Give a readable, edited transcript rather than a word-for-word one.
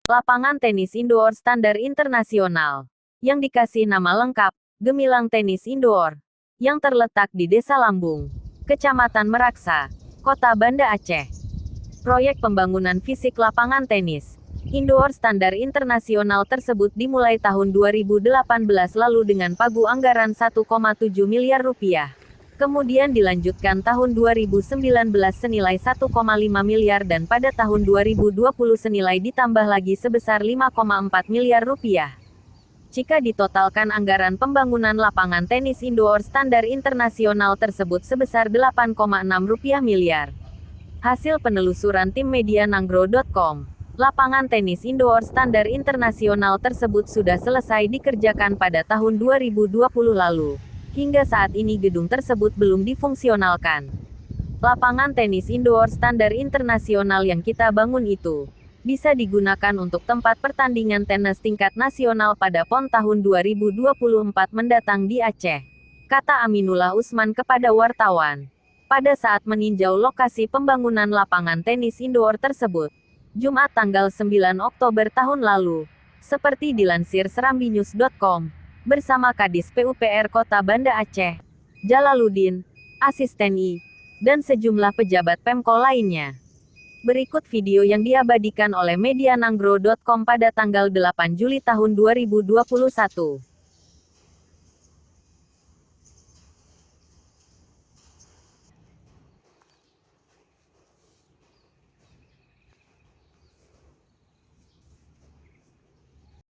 Lapangan tenis indoor standar internasional, yang dikasih nama lengkap, Gemilang Tenis Indoor, yang terletak di Desa Lambung, Kecamatan Meraksa, Kota Banda Aceh. Proyek pembangunan fisik lapangan tenis indoor standar internasional tersebut dimulai tahun 2018 lalu dengan pagu anggaran 1,7 miliar rupiah. Kemudian dilanjutkan tahun 2019 senilai 1,5 miliar dan pada tahun 2020 senilai ditambah lagi sebesar 5,4 miliar rupiah. Jika ditotalkan anggaran pembangunan lapangan tenis indoor standar internasional tersebut sebesar 8,6 rupiah miliar. Hasil penelusuran tim media nanggro.com, lapangan tenis indoor standar internasional tersebut sudah selesai dikerjakan pada tahun 2020 lalu. Hingga saat ini gedung tersebut belum difungsionalkan. Lapangan tenis indoor standar internasional yang kita bangun itu bisa digunakan untuk tempat pertandingan tenis tingkat nasional pada PON tahun 2024 mendatang di Aceh, kata Aminullah Usman kepada wartawan. Pada saat meninjau lokasi pembangunan lapangan tenis indoor tersebut, Jumat tanggal 9 Oktober tahun lalu, seperti dilansir serambinews.com, bersama Kadis PUPR Kota Banda Aceh, Jalaluddin, Asisten I, dan sejumlah pejabat Pemko lainnya. Berikut video yang diabadikan oleh media nanggro.com pada tanggal 8 Juli tahun 2021.